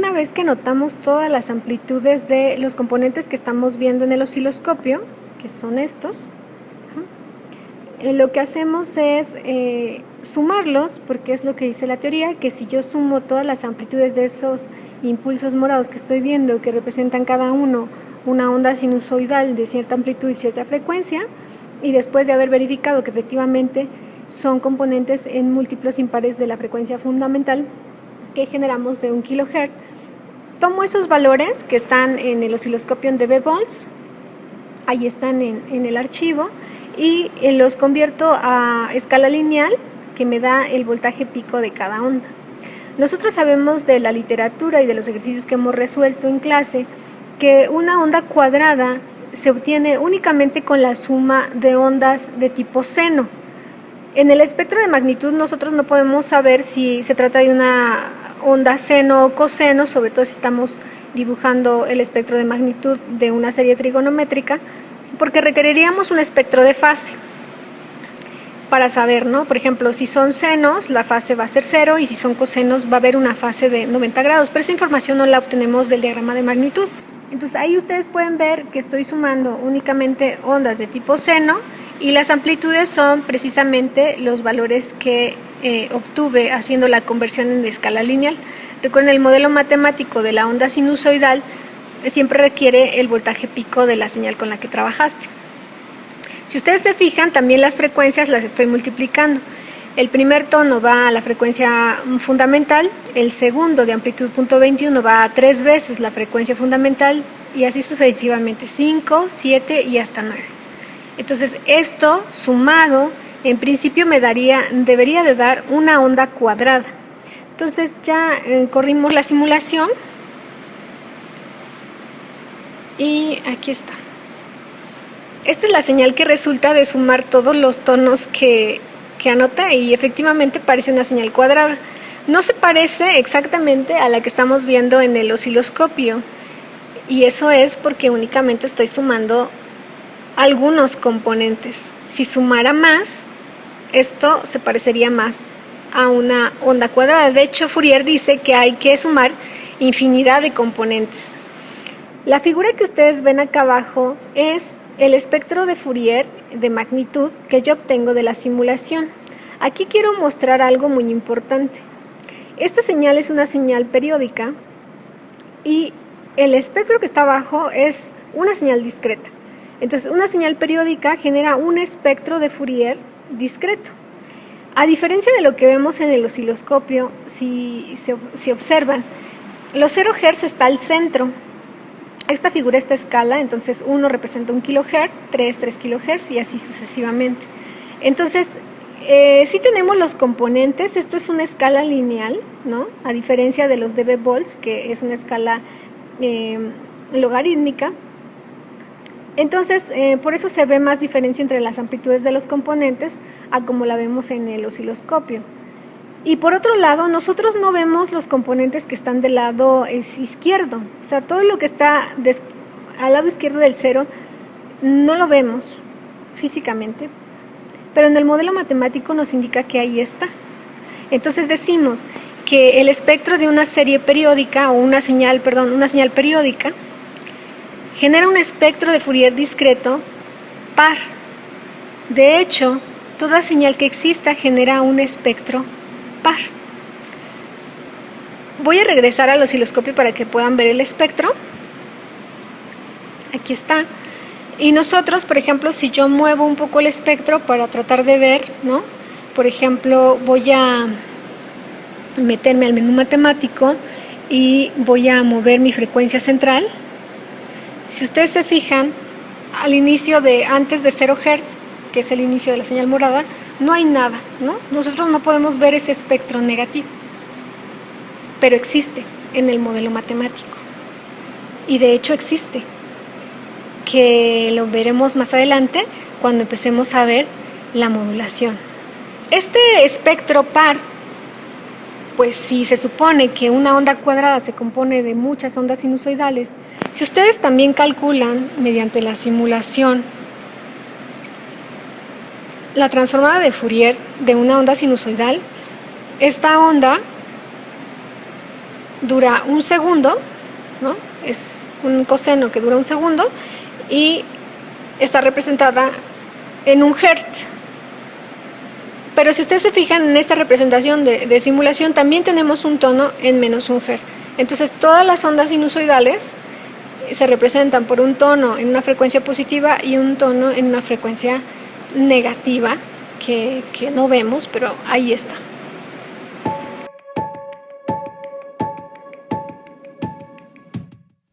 una vez que notamos todas las amplitudes de los componentes que estamos viendo en el osciloscopio, que son estos, lo que hacemos es sumarlos, porque es lo que dice la teoría, que si yo sumo todas las amplitudes de esos impulsos morados que estoy viendo, que representan cada uno una onda sinusoidal de cierta amplitud y cierta frecuencia, y después de haber verificado que efectivamente son componentes en múltiplos impares de la frecuencia fundamental que generamos de 1 kHz, tomo esos valores que están en el osciloscopio en dB-volts, ahí están en el archivo, y los convierto a escala lineal, que me da el voltaje pico de cada onda. Nosotros sabemos de la literatura y de los ejercicios que hemos resuelto en clase que una onda cuadrada se obtiene únicamente con la suma de ondas de tipo seno. En el espectro de magnitud nosotros no podemos saber si se trata de una onda seno o coseno, sobre todo si estamos dibujando el espectro de magnitud de una serie trigonométrica, porque requeriríamos un espectro de fase para saber, ¿no? Por ejemplo, si son senos, la fase va a ser 0, y si son cosenos va a haber una fase de 90 grados, pero esa información no la obtenemos del diagrama de magnitud. Entonces ahí ustedes pueden ver que estoy sumando únicamente ondas de tipo seno, y las amplitudes son precisamente los valores que obtuve haciendo la conversión en escala lineal. Recuerden, el modelo matemático de la onda sinusoidal siempre requiere el voltaje pico de la señal con la que trabajaste. Si ustedes se fijan, también las frecuencias las estoy multiplicando. El primer tono va a la frecuencia fundamental, el segundo de amplitud .21 va a 3 veces la frecuencia fundamental, y así sucesivamente, 5, 7 y hasta 9. Entonces esto sumado en principio debería de dar una onda cuadrada. Entonces ya corrimos la simulación y aquí está. Esta es la señal que resulta de sumar todos los tonos que anoté, y efectivamente parece una señal cuadrada. No se parece exactamente a la que estamos viendo en el osciloscopio, y eso es porque únicamente estoy sumando algunos componentes. Si sumara más, esto se parecería más a una onda cuadrada. De hecho, Fourier dice que hay que sumar infinidad de componentes. La figura que ustedes ven acá abajo es el espectro de Fourier de magnitud que yo obtengo de la simulación. Aquí quiero mostrar algo muy importante. Esta señal es una señal periódica, y el espectro que está abajo es una señal discreta. Entonces, una señal periódica genera un espectro de Fourier discreto. A diferencia de lo que vemos en el osciloscopio, si observan, los 0 Hz está al centro. Esta figura está a escala, entonces 1 representa 1 kHz, 3 kHz y así sucesivamente. Entonces, sí tenemos los componentes. Esto es una escala lineal, ¿no? A diferencia de los dB-volts, que es una escala logarítmica. Entonces, por eso se ve más diferencia entre las amplitudes de los componentes a como la vemos en el osciloscopio. Y por otro lado, nosotros no vemos los componentes que están del lado izquierdo. O sea, todo lo que está al lado izquierdo del 0 no lo vemos físicamente, pero en el modelo matemático nos indica que ahí está. Entonces decimos que el espectro de una serie periódica, o una señal periódica, genera un espectro de Fourier discreto par. De hecho, toda señal que exista genera un espectro par. Voy a regresar al osciloscopio para que puedan ver el espectro. Aquí está. Y nosotros, por ejemplo, si yo muevo un poco el espectro para tratar de ver, ¿no? Por ejemplo, voy a meterme al menú matemático y voy a mover mi frecuencia central. Si ustedes se fijan, al inicio antes de 0 Hz, que es el inicio de la señal morada, no hay nada, ¿no? Nosotros no podemos ver ese espectro negativo, pero existe en el modelo matemático, y de hecho existe, que lo veremos más adelante cuando empecemos a ver la modulación. Este espectro par, pues si se supone que una onda cuadrada se compone de muchas ondas sinusoidales, si ustedes también calculan mediante la simulación la transformada de Fourier de una onda sinusoidal, esta onda dura 1 segundo, ¿no? Es un coseno que dura 1 segundo y está representada en 1 hertz. Pero si ustedes se fijan en esta representación de simulación, también tenemos un tono en -1 hertz. Entonces todas las ondas sinusoidales se representan por un tono en una frecuencia positiva y un tono en una frecuencia negativa que no vemos, pero ahí está.